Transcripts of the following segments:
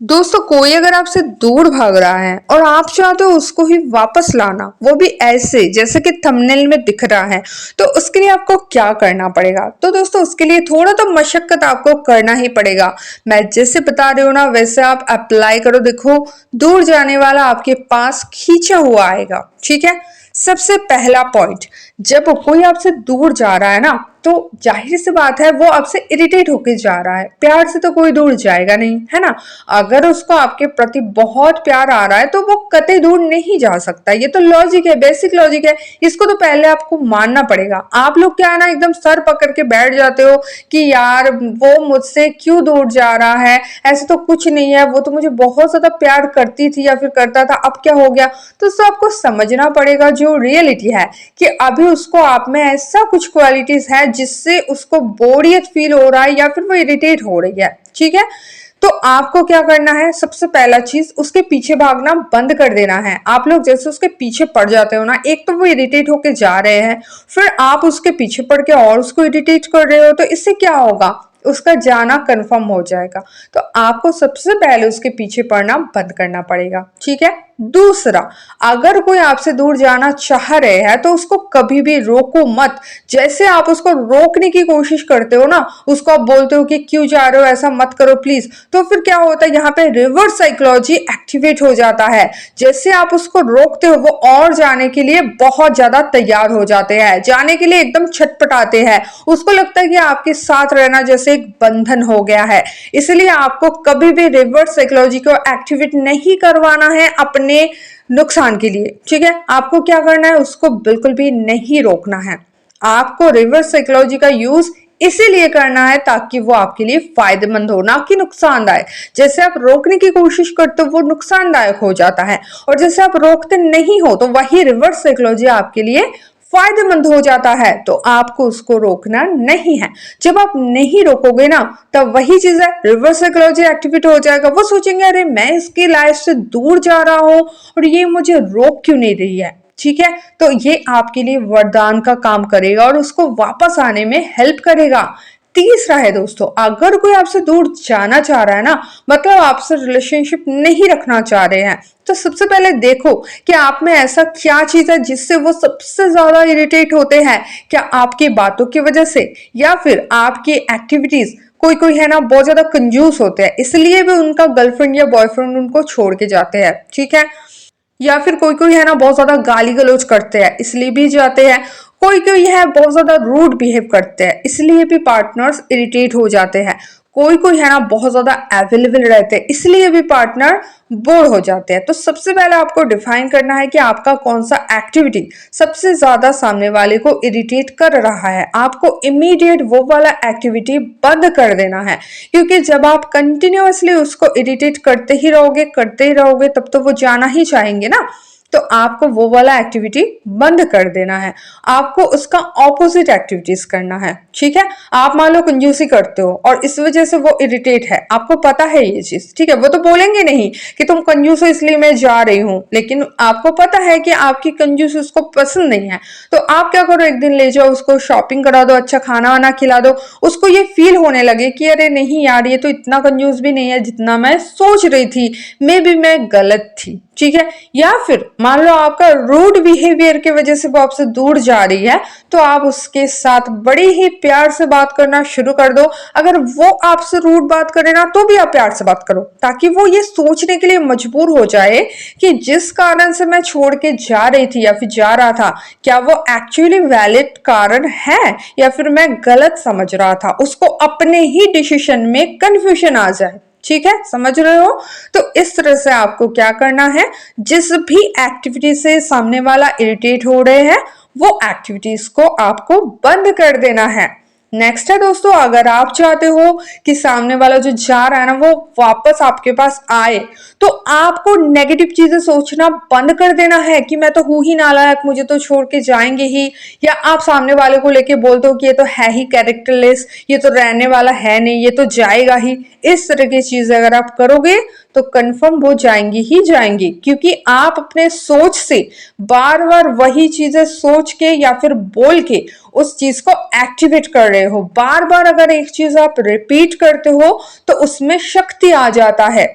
दोस्तों कोई अगर आपसे दूर भाग रहा है और आप चाहते हो उसको ही वापस लाना, वो भी ऐसे जैसे कि थंबनेल में दिख रहा है, तो उसके लिए आपको क्या करना पड़ेगा। तो दोस्तों उसके लिए थोड़ा तो मशक्कत आपको करना ही पड़ेगा। मैं जैसे बता रही हूँ ना वैसे आप अप्लाई करो। देखो, दूर जाने वाला आपके पास खींचा हुआ आएगा। ठीक है। सबसे पहला पॉइंट, जब कोई आपसे दूर जा रहा है ना, तो जाहिर सी बात है वो आपसे इरिटेट होके जा रहा है। प्यार से तो कोई दूर जाएगा नहीं, है ना। अगर उसको आपके प्रति बहुत प्यार आ रहा है तो वो कतई दूर नहीं जा सकता। ये तो लॉजिक है, बेसिक लॉजिक है। इसको तो पहले आपको मानना पड़ेगा। आप लोग क्या है ना, एकदम सर पकड़ के बैठ जाते हो कि यार वो मुझसे क्यों दूर जा रहा है, ऐसे तो कुछ नहीं है, वो तो मुझे बहुत ज्यादा प्यार करती थी या फिर करता था, अब क्या हो गया। तो उसको आपको समझना पड़ेगा जो रियलिटी है कि अभी उसको आप में ऐसा कुछ क्वालिटीज है जिससे उसको बोरियत फील हो रहा है या फिर वो इरिटेट हो रही है। ठीक है। तो आपको क्या करना है, सबसे पहला चीज उसके पीछे भागना बंद कर देना है। आप लोग जैसे उसके पीछे पड़ जाते हो ना, एक तो वो इरिटेट होके जा रहे हैं, फिर आप उसके पीछे पड़ के और उसको इरिटेट कर रहे हो, तो इससे क्या होगा, उसका जाना कंफर्म हो जाएगा। तो आपको सबसे पहले उसके पीछे पड़ना बंद करना पड़ेगा। ठीक है। दूसरा, अगर कोई आपसे दूर जाना चाह रहे हैं तो उसको कभी भी रोको मत। जैसे आप उसको रोकने की कोशिश करते हो ना, उसको आप बोलते हो कि क्यों जा रहे हो, ऐसा मत करो प्लीज, तो फिर क्या होता है, यहाँ पे रिवर्स साइकोलॉजी एक्टिवेट हो जाता है। जैसे आप उसको रोकते हो वो और जाने के लिए बहुत ज्यादा तैयार हो जाते हैं, जाने के लिए एकदम छटपटाते हैं। उसको लगता है कि आपके साथ रहना जैसे एक बंधन हो गया है। इसलिए आपको कभी भी रिवर्स साइकोलॉजी को एक्टिवेट नहीं करवाना है अपने नुकसान के लिए। ठीक है। आपको क्या करना है, उसको बिल्कुल भी नहीं रोकना है। आपको रिवर्स साइकोलॉजी का यूज इसीलिए करना है ताकि वो आपके लिए फायदेमंद हो, ना कि नुकसानदायक। जैसे आप रोकने की कोशिश करते हो वो नुकसानदायक हो जाता है, और जैसे आप रोकते नहीं हो तो वही रिवर्स साइकोलॉजी आपके लिए फायदेमंद हो जाता है। तो आपको उसको रोकना नहीं है। जब आप नहीं रोकोगे ना, तब वही चीज है, रिवर्स साइकोलॉजी एक्टिवेट हो जाएगा। वो सोचेंगे अरे मैं इसकी लाइफ से दूर जा रहा हूं और ये मुझे रोक क्यों नहीं रही है। ठीक है। तो ये आपके लिए वरदान का काम करेगा और उसको वापस आने में हेल्प करेगा। तीसरा है दोस्तों, अगर कोई आपसे दूर जाना चाह रहा है ना, मतलब आपसे रिलेशनशिप नहीं रखना चाह रहे हैं, तो सबसे पहले देखो कि आप में ऐसा क्या चीज है जिससे वो सबसे ज्यादा इरिटेट होते हैं। क्या आपकी बातों की वजह से, या फिर आपकी एक्टिविटीज। कोई कोई है ना बहुत ज्यादा कंजूस होते हैं, इसलिए भी उनका गर्लफ्रेंड या बॉयफ्रेंड उनको छोड़ के जाते हैं। ठीक है। या फिर कोई कोई है ना बहुत ज्यादा गाली गलौज करते हैं, इसलिए भी जाते हैं। कोई कोई है बहुत ज्यादा रूड बिहेव करते हैं, इसलिए भी पार्टनर्स इरिटेट हो जाते हैं। कोई कोई है ना बहुत ज्यादा अवेलेबल रहते हैं, इसलिए भी पार्टनर बोर हो जाते हैं। तो सबसे पहले आपको डिफाइन करना है कि आपका कौन सा एक्टिविटी सबसे ज्यादा सामने वाले को इरिटेट कर रहा है। आपको इमीडिएट वो वाला एक्टिविटी बंद कर देना है, क्योंकि जब आप कंटिन्यूअसली उसको इरिटेट करते ही रहोगे तब तो वो जाना ही चाहेंगे ना। तो आपको वो वाला एक्टिविटी बंद कर देना है। आपको उसका ऑपोजिट एक्टिविटीज करना है। ठीक है। आप मान लो कंजूसी करते हो और इस वजह से वो इरिटेट है, आपको पता है ये चीज। ठीक है। वो तो बोलेंगे नहीं कि तुम कंजूस हो इसलिए मैं जा रही हूं, लेकिन आपको पता है कि आपकी कंजूसी उसको पसंद नहीं है। तो आप क्या करो, एक दिन ले जाओ उसको, शॉपिंग करा दो, अच्छा खाना वाना खिला दो। उसको ये फील होने लगे कि अरे नहीं यार, ये तो इतना कंजूस भी नहीं है जितना मैं सोच रही थी, मे बी मैं गलत थी। ठीक है। या फिर मान लो आपका रूड बिहेवियर की वजह से वो आपसे दूर जा रही है, तो आप उसके साथ बड़ी ही प्यार से बात करना शुरू कर दो। अगर वो आपसे रूड बात करे ना, तो भी आप प्यार से बात करो, ताकि वो ये सोचने के लिए मजबूर हो जाए कि जिस कारण से मैं छोड़ के जा रही थी या फिर जा रहा था, क्या वो एक्चुअली वैलिड कारण है या फिर मैं गलत समझ रहा था। उसको अपने ही डिसीजन में कंफ्यूजन आ जाए। ठीक है। समझ रहे हो। तो इस तरह से आपको क्या करना है, जिस भी एक्टिविटी से सामने वाला इरिटेट हो रहे हैं, वो एक्टिविटीज को आपको बंद कर देना है। नेक्स्ट है दोस्तों, अगर आप चाहते हो कि सामने वाला जो जा रहा है ना वो वापस आपके पास आए, तो आपको नेगेटिव चीजें सोचना बंद कर देना है कि मैं तो हूं ही नालायक, मुझे तो छोड़ के जाएंगे ही। या आप सामने वाले को लेके बोलते हो कि ये तो है ही कैरेक्टरलेस, ये तो रहने वाला है नहीं, ये तो जाएगा ही। इस तरह की चीजें अगर आप करोगे तो कंफर्म वो जाएंगी ही जाएंगी, क्योंकि आप अपने सोच से बार बार वही चीजें सोच के या फिर बोल के उस चीज को एक्टिवेट कर रहे हो। बार बार अगर एक चीज आप रिपीट करते हो तो उसमें शक्ति आ जाता है।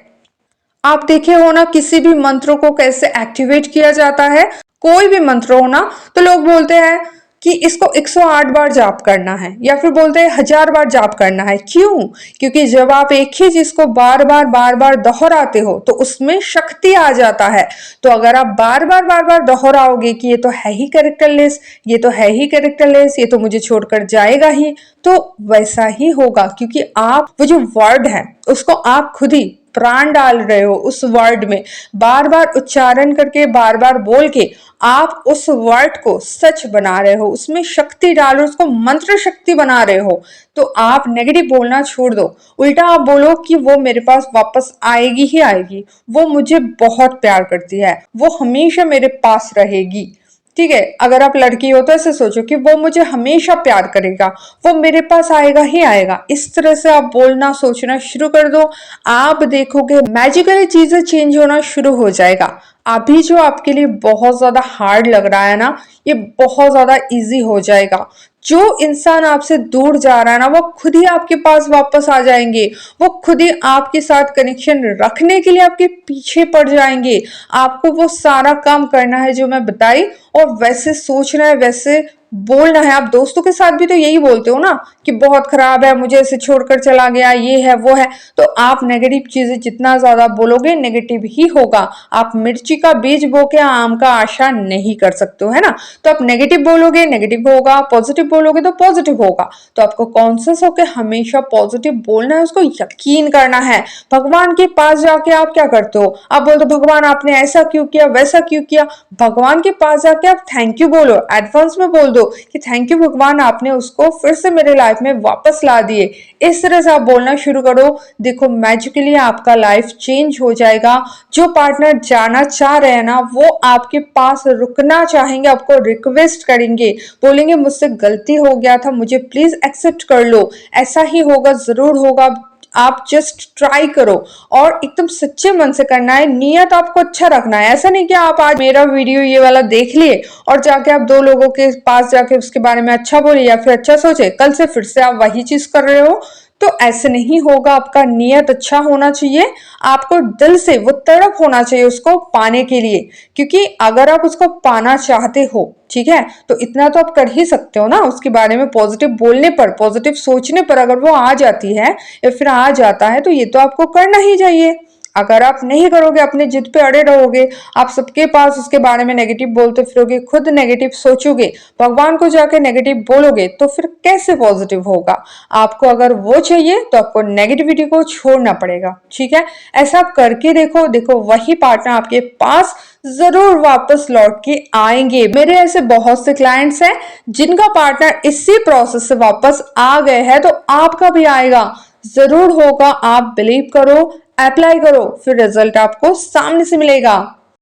आप देखे हो ना किसी भी मंत्र को कैसे एक्टिवेट किया जाता है, कोई भी मंत्र हो ना तो लोग बोलते हैं कि इसको 108 बार जाप करना है या फिर बोलते हैं 1000 बार जाप करना है। क्यों? क्योंकि जब आप एक ही चीज को बार बार दोहराते हो तो उसमें शक्ति आ जाता है। तो अगर आप बार बार दोहराओगे कि ये तो है ही कैरेक्टरलेस, ये तो है ही कैरेक्टरलेस, ये तो मुझे छोड़कर जाएगा ही, तो वैसा ही होगा। क्योंकि आप वो जो वर्ड है उसको आप खुद ही प्राण डाल रहे हो उस वर्ड में, बार बार उच्चारण करके बार बार बोल के आप उस वर्ड को सच बना रहे हो, उसमें शक्ति डाल रहे हो, उसको मंत्र शक्ति बना रहे हो। तो आप नेगेटिव बोलना छोड़ दो, उल्टा आप बोलो कि वो मेरे पास वापस आएगी ही आएगी, वो मुझे बहुत प्यार करती है, वो हमेशा मेरे पास रहेगी। ठीक है, अगर आप लड़की हो तो ऐसे सोचो कि वो मुझे हमेशा प्यार करेगा, वो मेरे पास आएगा ही आएगा। इस तरह से आप बोलना सोचना शुरू कर दो, आप देखोगे मैजिकली चीजें चेंज होना शुरू हो जाएगा। अभी जो आपके लिए बहुत ज्यादा हार्ड लग रहा है ना, ये बहुत ज्यादा इजी हो जाएगा। जो इंसान आपसे दूर जा रहा है ना, वो खुद ही आपके पास वापस आ जाएंगे, वो खुद ही आपके साथ कनेक्शन रखने के लिए आपके पीछे पड़ जाएंगे। आपको वो सारा काम करना है जो मैं बताई, और वैसे सोचना है, वैसे बोलना है। आप दोस्तों के साथ भी तो यही बोलते हो ना कि बहुत खराब है, मुझे ऐसे छोड़कर चला गया, ये है वो है। तो आप नेगेटिव चीजें जितना ज्यादा बोलोगे नेगेटिव ही होगा। आप मिर्ची का बीज बो के आम का आशा नहीं कर सकते हो, है ना। तो आप नेगेटिव बोलोगे नेगेटिव होगा, पॉजिटिव बोलोगे तो पॉजिटिव होगा। तो आपको कॉन्शियस होकर हमेशा पॉजिटिव बोलना है, उसको यकीन करना है। भगवान के पास जाके आप क्या करते हो, आप बोलते हो भगवान आपने ऐसा क्यों किया, वैसा क्यों किया। भगवान के पास जाके आप थैंक यू बोलो, एडवांस में बोल दो कि थैंक यू भगवान, आपने उसको फिर से मेरे लाइफ में वापस ला दिए। इस तरह से आप बोलना शुरू करो, देखो मैजिकली आपका लाइफ चेंज हो जाएगा। जो पार्टनर जाना चाह रहे हैं ना, वो आपके पास रुकना चाहेंगे, आपको रिक्वेस्ट करेंगे, बोलेंगे मुझसे गलती हो गया था, मुझे प्लीज एक्सेप्ट कर लो। ऐसा ही होगा, जरूर होगा। आप जस्ट ट्राई करो और एकदम सच्चे मन से करना है, नियत आपको अच्छा रखना है। ऐसा नहीं कि आप आज मेरा वीडियो ये वाला देख लिए और जाके आप दो लोगों के पास जाके उसके बारे में अच्छा बोले या फिर अच्छा सोचे, कल से फिर से आप वही चीज कर रहे हो। तो ऐसे नहीं होगा। आपका नियत अच्छा होना चाहिए, आपको दिल से वो तड़प होना चाहिए उसको पाने के लिए। क्योंकि अगर आप उसको पाना चाहते हो, ठीक है, तो इतना तो आप कर ही सकते हो ना। उसके बारे में पॉजिटिव बोलने पर, पॉजिटिव सोचने पर अगर वो आ जाती है या फिर आ जाता है, तो ये तो आपको करना ही चाहिए। अगर आप नहीं करोगे, अपने जिद पे अड़े रहोगे, आप सबके पास उसके बारे में नेगेटिव बोलते फिरोगे, खुद नेगेटिव सोचोगे, भगवान को जाके नेगेटिव बोलोगे, तो फिर कैसे पॉजिटिव होगा। आपको अगर वो चाहिए तो आपको नेगेटिविटी को छोड़ना पड़ेगा। ठीक है, ऐसा आप करके देखो, देखो वही पार्टनर आपके पास जरूर वापस लौट के आएंगे। मेरे ऐसे बहुत से क्लाइंट्स हैं जिनका पार्टनर इसी प्रोसेस से वापस आ गए हैं, तो आपका भी आएगा, जरूर होगा। आप बिलीव करो, अप्लाई करो, फिर रिजल्ट आपको सामने से मिलेगा।